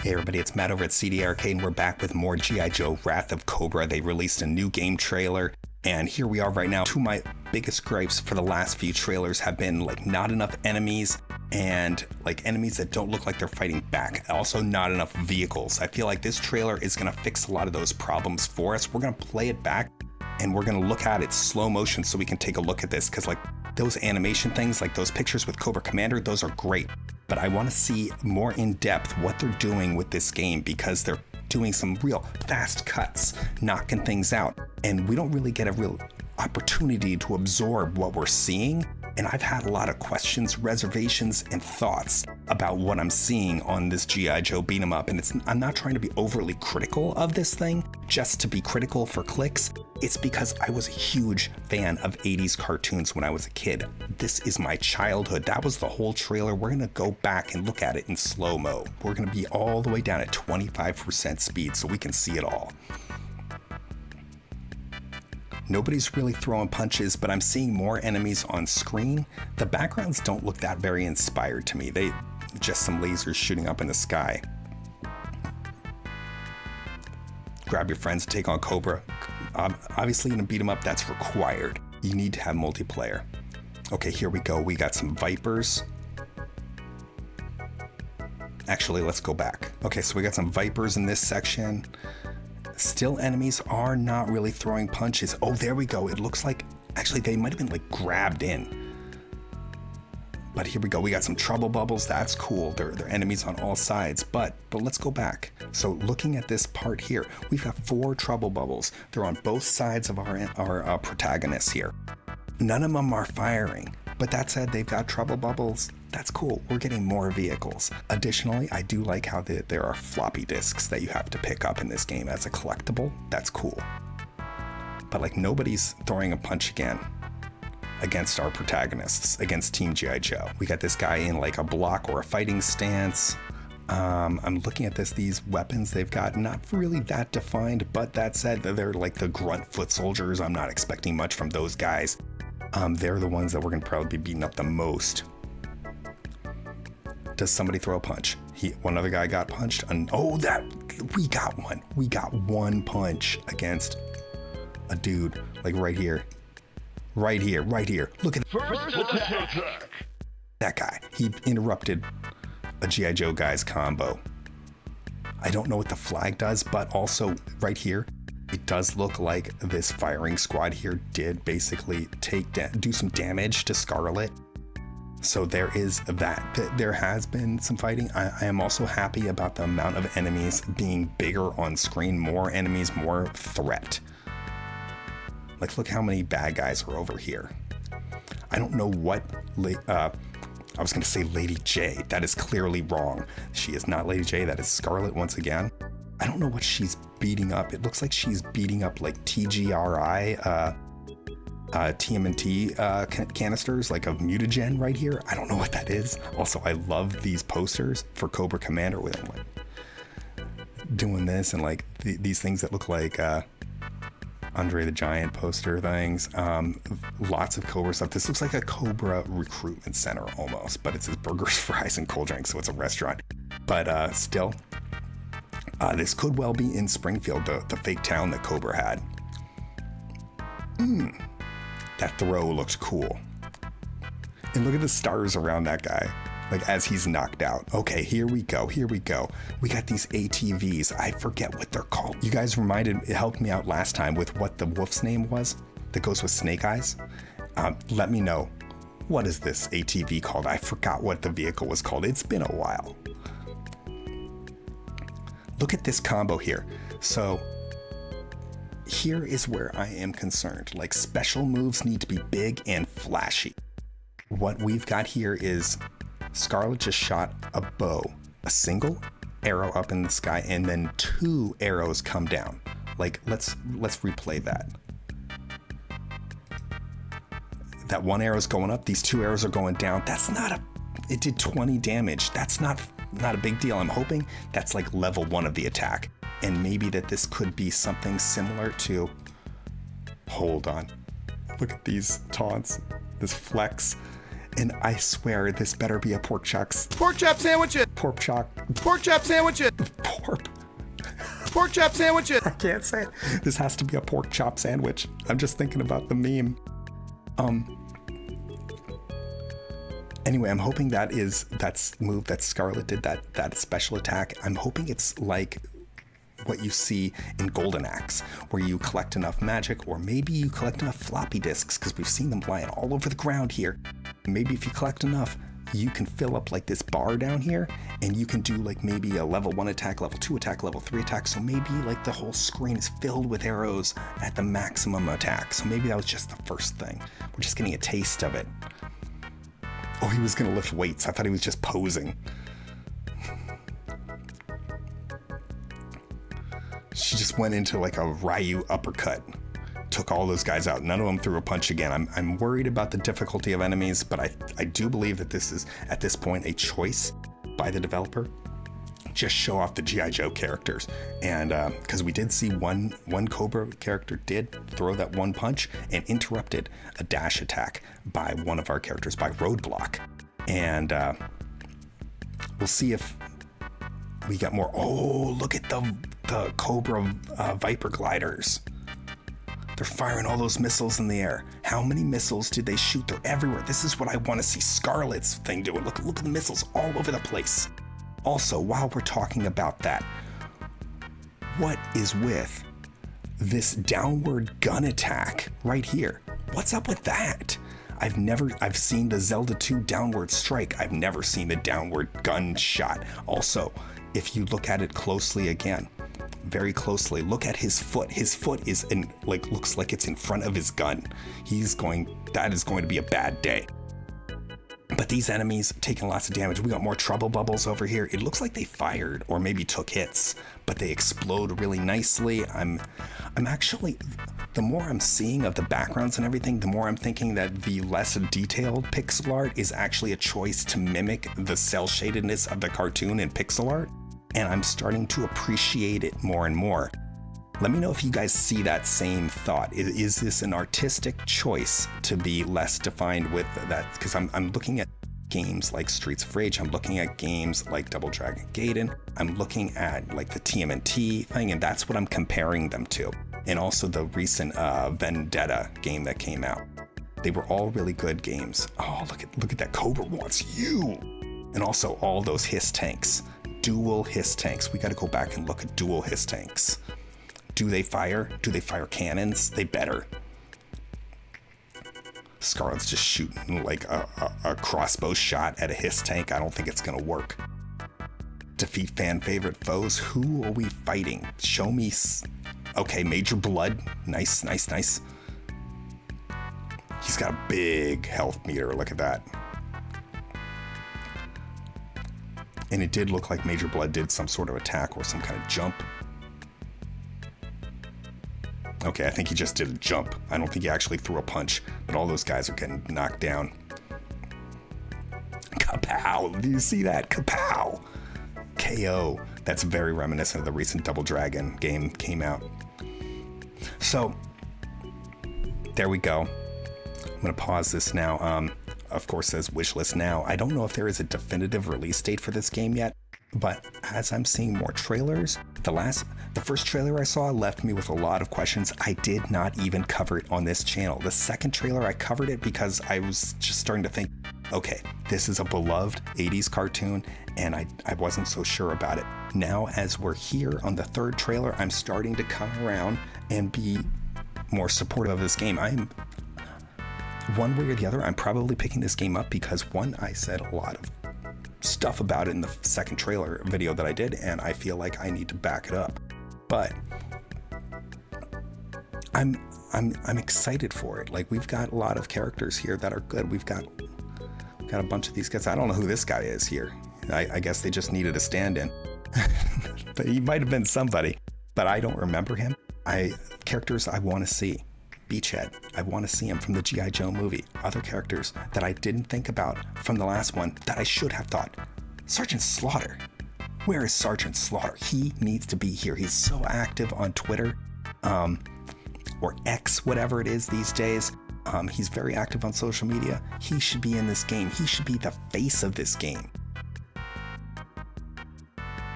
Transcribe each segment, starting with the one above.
Hey everybody, it's Matt over at CD Arcade, and we're back with more G.I. Joe Wrath of Cobra. They released a new game trailer, and here we are right now. Two of my biggest gripes for the last few trailers have been like not enough enemies and like enemies that don't look like they're fighting back. Also not enough vehicles. I feel like this trailer is going to fix a lot of those problems for us. We're going to play it back and we're going to look at it slow motion so we can take a look at this, because like those animation things, like those pictures with Cobra Commander, those are great. But I want to see more in depth what they're doing with this game, because they're doing some real fast cuts, knocking things out, and we don't really get a real opportunity to absorb what we're seeing. And I've had a lot of questions, reservations, and thoughts about what I'm seeing on this G.I. Joe beat 'em up. And I'm not trying to be overly critical of this thing just to be critical for clicks. It's because I was a huge fan of 80s cartoons when I was a kid. This is my childhood. That was the whole trailer. We're gonna go back and look at it in slow-mo. We're gonna be all the way down at 25% speed so we can see it all. Nobody's really throwing punches, but I'm seeing more enemies on screen. The backgrounds don't look that very inspired to me. They just some lasers shooting up in the sky. Grab your friends to take on Cobra. Obviously in a beat 'em up, that's required. You need to have multiplayer. Okay, here we go. We got some Vipers. Actually, let's go back. Okay, so we got some Vipers in this section. Still, enemies are not really throwing punches. Oh, there we go. It looks like, actually, they might have been like grabbed in. But here we go. We got some Trouble Bubbles. That's cool. They're enemies on all sides. But let's go back. So looking at this part here, we've got 4 Trouble Bubbles. They're on both sides of our protagonists here. None of them are firing. But that said, they've got Trouble Bubbles. That's cool. We're getting more vehicles. Additionally, I do like how there are floppy disks that you have to pick up in this game as a collectible. That's cool. But like nobody's throwing a punch again against our protagonists, against Team G.I. Joe. We got this guy in like a block or a fighting stance. I'm looking at these weapons they've got, not really that defined, but that said, they're like the grunt foot soldiers. I'm not expecting much from those guys. They're the ones that we're gonna probably be beating up the most. Does somebody throw a punch? One other guy got punched. And we got one. We got one punch against a dude, like right here. Right here. Look at that guy. He interrupted a G.I. Joe guy's combo. I don't know what the flag does, but also right here, it does look like this firing squad here did basically do some damage to Scarlet. So there is that. There has been some fighting. I am also happy about the amount of enemies being bigger on screen. More enemies, more threat. Like, look how many bad guys are over here. I don't know what... I was going to say Lady J. That is clearly wrong. She is not Lady J. That is Scarlet once again. I don't know what she's beating up. It looks like she's beating up like TGRI, TMNT canisters, like of mutagen right here. I don't know what that is. Also, I love these posters for Cobra Commander with him like doing this and like these things that look like Andre the Giant poster things. Lots of Cobra stuff. This looks like a Cobra recruitment center almost, but it says burgers, fries, and cold drinks, so it's a restaurant. But still, this could well be in Springfield, the fake town that Cobra had. That throw looks cool. And look at the stars around that guy, like as he's knocked out. Okay, here we go. We got these ATVs. I forget what they're called. You guys it helped me out last time with what the wolf's name was that goes with Snake Eyes. Let me know. What is this ATV called? I forgot what the vehicle was called. It's been a while. Look at this combo here. So here is where I am concerned. Like, special moves need to be big and flashy. What we've got here is Scarlet just shot a bow, a single arrow up in the sky, and then 2 arrows come down. Like, let's replay that. That one arrow's going up, these 2 arrows are going down. It did 20 damage. That's not a big deal. I'm hoping that's like level 1 of the attack. And maybe that this could be something similar to, hold on, look at these taunts, this flex. And I swear this better be a pork chops. Pork chop sandwiches. Pork chop. Pork chop sandwiches. Pork chop sandwiches. I can't say it. This has to be a pork chop sandwich. I'm just thinking about the meme. Anyway, I'm hoping that's move that Scarlet did, that special attack. I'm hoping it's like what you see in Golden Axe, where you collect enough magic, or maybe you collect enough floppy disks, because we've seen them lying all over the ground here. Maybe if you collect enough, you can fill up like this bar down here, and you can do like maybe a level 1 attack, level 2 attack, level 3 attack. So maybe like the whole screen is filled with arrows at the maximum attack. So maybe that was just the first thing. We're just getting a taste of it. Oh, he was gonna lift weights. I thought he was just posing. She just went into like a Ryu uppercut. Took all those guys out. None of them threw a punch again. I'm worried about the difficulty of enemies, but I do believe that this is, at this point, a choice by the developer. Just show off the G.I. Joe characters. And because we did see one Cobra character did throw that one punch and interrupted a dash attack by one of our characters, by Roadblock. And we'll see if we got more. Oh, look at the Cobra Viper gliders. They're firing all those missiles in the air. How many missiles did they shoot? They're everywhere. This is what I want to see Scarlet's thing doing. Look at the missiles all over the place. Also, while we're talking about that, what is with this downward gun attack right here? What's up with that? I've seen the Zelda 2 downward strike. I've never seen the downward gun shot. Also, if you look at it closely again, very closely, look at his foot. His foot is looks like it's in front of his gun. That is going to be a bad day. But these enemies taking lots of damage. We got more trouble bubbles over here. It looks like they fired or maybe took hits, but they explode really nicely. I'm actually, the more I'm seeing of the backgrounds and everything, the more I'm thinking that the less detailed pixel art is actually a choice to mimic the cell shadedness of the cartoon in pixel art. And I'm starting to appreciate it more and more. Let me know if you guys see that same thought. Is this an artistic choice to be less defined with that? Because I'm looking at games like Streets of Rage. I'm looking at games like Double Dragon Gaiden. I'm looking at like the TMNT thing, and that's what I'm comparing them to. And also the recent Vendetta game that came out. They were all really good games. Oh, look at that. Cobra wants you. And also all those hiss tanks. Dual hiss tanks. We got to go back and look at dual hiss tanks. Do they fire? Do they fire cannons? They better. Scarlet's just shooting like a crossbow shot at a hiss tank. I don't think it's gonna work. Defeat fan favorite foes. Who are we fighting? Show me. Okay, Major Blood. Nice. He's got a big health meter. Look at that. And it did look like Major Blood did some sort of attack or some kind of jump. Okay, I think he just did a jump. I don't think he actually threw a punch, but all those guys are getting knocked down. Kapow! Do you see that? Kapow! KO. That's very reminiscent of the recent Double Dragon game came out. So, there we go. I'm going to pause this now. Of course, says wishlist now. I don't know if there is a definitive release date for this game yet, but as I'm seeing more trailers, the first trailer I saw left me with a lot of questions. I did not even cover it on this channel. The second trailer, I covered it because I was just starting to think, okay, this is a beloved 80s cartoon, and I wasn't so sure about it. Now, as we're here on the third trailer, I'm starting to come around and be more supportive of this game. I'm one way or the other, I'm probably picking this game up because one, I said a lot of stuff about it in the second trailer video that I did, and I feel like I need to back it up. But I'm excited for it. Like, we've got a lot of characters here that are good. We've got a bunch of these guys. I don't know who this guy is here. I guess they just needed a stand-in. But he might have been somebody, but I don't remember him. Characters I want to see. Beachhead, I want to see him from the G.I. Joe movie. Other characters that I didn't think about from the last one that I should have thought. Sergeant Slaughter. Where is Sergeant Slaughter? He needs to be here. He's so active on Twitter, or X, whatever it is these days. He's very active on social media. He should be in this game. He should be the face of this game.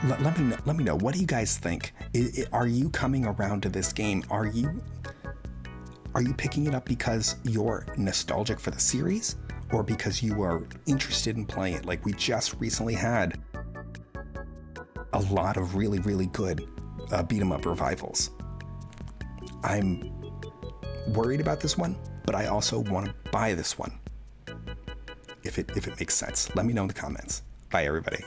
Let me know. What do you guys think? Are you coming around to this game? Are you picking it up because you're nostalgic for the series, or because you are interested in playing it? Like, we just recently had a lot of really, really good beat 'em up revivals. I'm worried about this one, but I also want to buy this one if it makes sense. Let me know in the comments. Bye, everybody.